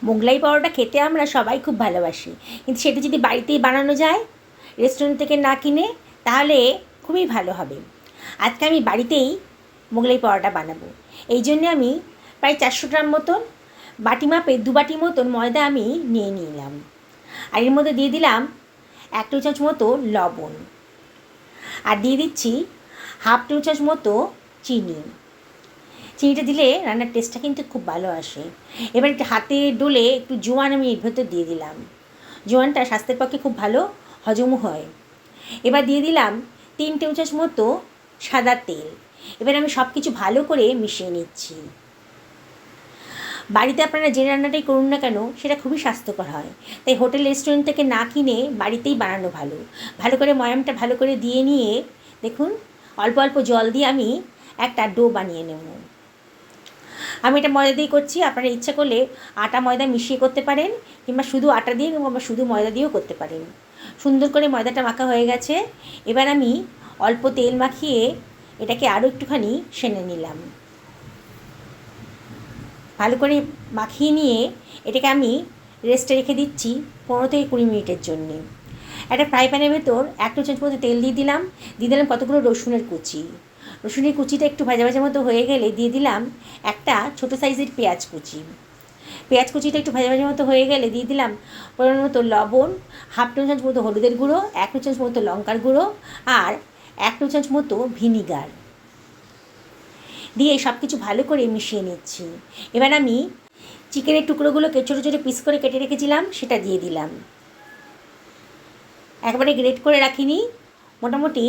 মোগলাই পরোটা খেতে আমরা সবাই খুব ভালোবাসি, কিন্তু সেটা যদি বাড়িতেই বানানো যায়, রেস্টুরেন্ট থেকে না কিনে, তাহলে খুবই ভালো হবে। আজকে আমি বাড়িতেই মোগলাই পরোটা বানাবো। এই জন্যে আমি প্রায় 400 গ্রাম মতন বাটি মাপে 2 বাটি মতন ময়দা আমি নিয়ে নিলাম। আর এর মধ্যে দিয়ে দিলাম 1 টেবিল চামচ মতো লবণ, আর দিয়ে দিচ্ছি 1/2 টেবিল চামচ মতো চিনি। চিনিটা দিলে রান্নার টেস্টটা কিন্তু খুব ভালো আসে। এবার একটু হাতে ডলে একটু জোয়ান আমি এর ভেতর দিয়ে দিলাম। জোয়ানটা স্বাস্থ্যের পক্ষে খুব ভালো হজমও হয়। এবার দিয়ে দিলাম 3 টেবিল চামচ মতো সাদা তেল। এবার আমি সব কিছু ভালো করে মিশিয়ে নিচ্ছি। বাড়িতে আপনারা যে রান্নাটাই করুন না কেন, সেটা খুবই স্বাস্থ্যকর হয়। তাই হোটেল রেস্টুরেন্ট থেকে না কিনে বাড়িতেই বানানো ভালো। ভালো করে ময়ামটা ভালো করে দিয়ে নিয়ে দেখুন, অল্প অল্প জল দিয়ে আমি একটা ডো বানিয়ে নেব। আমি এটা ময়দা দিয়ে করছি, আপনারা ইচ্ছা করলে আটা ময়দা মিশিয়ে করতে পারেন, কিংবা শুধু আটা দিয়ে কিংবা শুধু ময়দা দিয়েও করতে পারেন। সুন্দর করে ময়দাটা মাখা হয়ে গেছে। এবার আমি অল্প তেল মাখিয়ে এটাকে আরও একটুখানি সেনে নিলাম। ভালো করে মাখিয়ে নিয়ে এটাকে আমি রেস্টে রেখে দিচ্ছি 15 থেকে 20 মিনিটের জন্যে। একটা ফ্রাই প্যানের ভেতর 1 টেবিল চামচ মতো তেল দিয়ে দিলাম কতগুলো রসুনের কুচি। রসুনের কুচিটা একটু ভাজা ভাজা মতো হয়ে গেলে দিয়ে দিলাম একটা ছোটো সাইজের পেঁয়াজ কুচি। পেঁয়াজ কুচিটা একটু ভাজা ভাজা মতো হয়ে গেলে দিয়ে দিলাম পরিমাণ মতো লবণ, 1/2 টেবিল চামচ মতো হলুদের গুঁড়ো, 1 টেবিল চামচ মতো লঙ্কার গুঁড়ো, আর 1 টেবিল চামচ মতো ভিনিগার দিয়ে সব কিছু ভালো করে মিশিয়ে নিচ্ছি। এবার আমি চিকেনের টুকরোগুলোকে ছোটো ছোটো পিস করে কেটে রেখেছিলাম, সেটা দিয়ে দিলাম। একবারে গ্রেট করে রাখিনি, মোটামুটি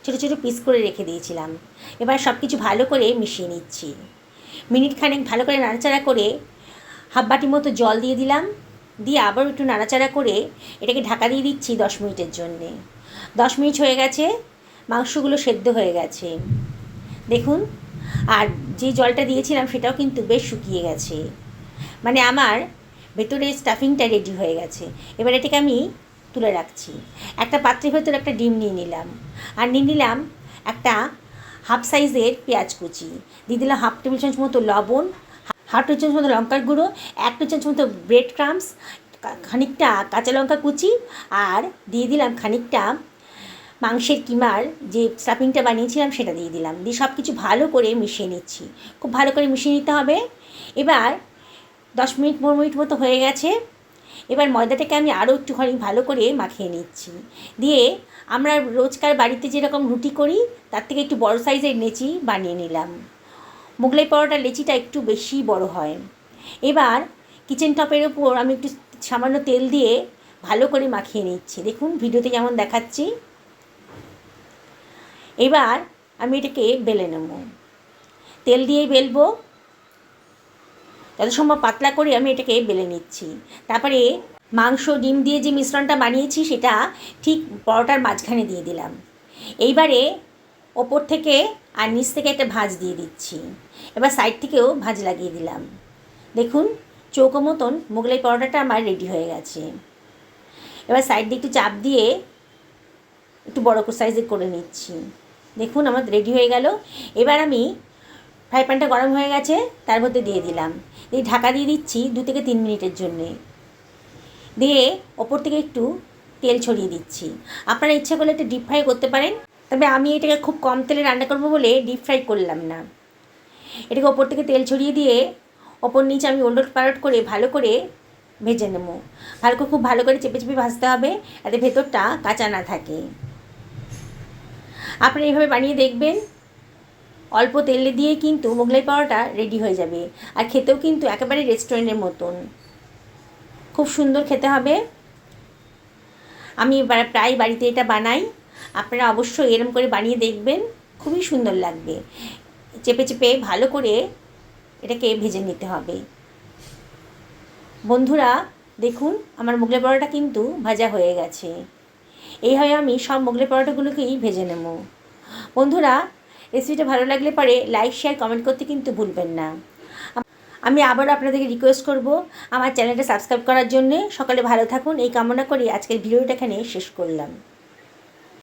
ছোটো ছোটো পিস করে রেখে দিয়েছিলাম। এবার সব কিছু ভালো করে মিশিয়ে নিচ্ছি। মিনিট খানেক ভালো করে নাড়াচাড়া করে 1/2 বাটি মতো জল দিয়ে দিলাম। দিয়ে আবার একটু নাড়াচাড়া করে এটাকে ঢাকা দিয়ে দিচ্ছি 10 মিনিটের জন্যে। 10 মিনিট হয়ে গেছে, মাংসগুলো সেদ্ধ হয়ে গেছে দেখুন। আর যে জলটা দিয়েছিলাম সেটাও কিন্তু বেশ শুকিয়ে গেছে, মানে আমার ভেতরে স্টাফিংটা রেডি হয়ে গেছে। এবার এটাকে আমি তুলে রাখছি। একটা পাত্রের ভেতরে একটা ডিম নিয়ে নিলাম, আর নিয়ে নিলাম একটা হাফ সাইজের পেঁয়াজ কুচি। দিয়ে দিলাম 1/2 টেবিল চামচ মতো লবণ, 1/2 টেবিল চামচ মতো লঙ্কার গুঁড়ো, 1 টেবিল চামচ মতো ব্রেড ক্রাম্বস, খানিকটা কাঁচা লঙ্কা কুচি, আর দিয়ে দিলাম খানিকটা মাংসের কিমার যে স্টাফিংটা বানিয়েছিলাম সেটা দিয়ে দিলাম। দিয়ে সব কিছু ভালো করে মিশিয়ে নিচ্ছি। খুব ভালো করে মিশিয়ে নিতে হবে। এবার 10 মিনিট 15 মিনিট মতো হয়ে গেছে। এবার ময়দাটাকে আমি আরও একটুখানি ভালো করে মাখিয়ে নিচ্ছি। দিয়ে আমরা রোজকার বাড়িতে যেরকম রুটি করি, তার থেকে একটু বড় সাইজের লেচি বানিয়ে নিলাম। মোগলাই পরোটার লেচিটা একটু বেশি বড় হয়। এবার কিচেন টপের ওপর আমি একটু সামান্য তেল দিয়ে ভালো করে মাখিয়ে নিচ্ছি। দেখুন ভিডিওতে যেমন দেখাচ্ছি। এবার আমি এটাকে বেলে নেব। তেল দিয়েই বেলবো, যত সম্ভব পাতলা করে আমি এটাকে বেলে নিচ্ছি। তারপরে মাংস ডিম দিয়ে যে মিশ্রণটা বানিয়েছি সেটা ঠিক পরোটার মাঝখানে দিয়ে দিলাম। এইবারে ওপর থেকে আর নিচ থেকে একটা ভাঁজ দিয়ে দিচ্ছি। এবার সাইড থেকেও ভাঁজ লাগিয়ে দিলাম। দেখুন চৌকো মতন মোগলাই পরোটাটা আমার রেডি হয়ে গেছে। এবার সাইড দিয়ে একটু চাপ দিয়ে একটু বড় সাইজের করে নিচ্ছি। দেখুন আমার রেডি হয়ে গেল। এবার আমি ফ্রাই প্যানটা গরম হয়ে গেছে, তার মধ্যে দিয়ে দিলাম। দিয়ে ঢাকা দিয়ে দিচ্ছি 2 থেকে 3 মিনিটের জন্যে। দিয়ে ওপর থেকে একটু তেল ছড়িয়ে দিচ্ছি। আপনারা ইচ্ছা করলে একটু ডিপ ফ্রাই করতে পারেন, তবে আমি এটাকে খুব কম তেলে রান্না করবো বলে ডিপ ফ্রাই করলাম না। এটাকে ওপর থেকে তেল ছড়িয়ে দিয়ে ওপর নিচে আমি ওলট পালট করে ভালো করে ভেজে নেব। খুব ভালো করে চেপে চেপে ভাজতে হবে, যাতে ভেতরটা কাঁচা না থাকে। আপনারা এইভাবে বানিয়ে দেখবেন, অল্প তেলে দিয়ে কিন্তু মোগলাই পরোটা রেডি হয়ে যাবে। আর খেতেও কিন্তু একেবারে রেস্টুরেন্টের মতন খুব সুন্দর খেতে হবে। আমি প্রায় বাড়িতে এটা বানাই, আপনারা অবশ্যই এরম করে বানিয়ে দেখবেন, খুবই সুন্দর লাগবে। চেপে চেপে ভালো করে এটাকে ভেজে নিতে হবে। বন্ধুরা দেখুন আমার মোগলাই পরোটা কিন্তু ভাজা হয়ে গেছে। এইভাবে আমি সব মোগলাই পরোটাগুলোকেই ভেজে নেব। বন্ধুরা রেসিপিটা ভালো লাগলে পরে লাইক শেয়ার কমেন্ট করতে কিন্তু ভুলবেন না। আমি আবারও আপনাদেরকে রিকোয়েস্ট করব আমার চ্যানেলটা সাবস্ক্রাইব করার জন্যে। সকলে ভালো থাকুন এই কামনা করে আজকের ভিডিওটা এখানে শেষ করলাম।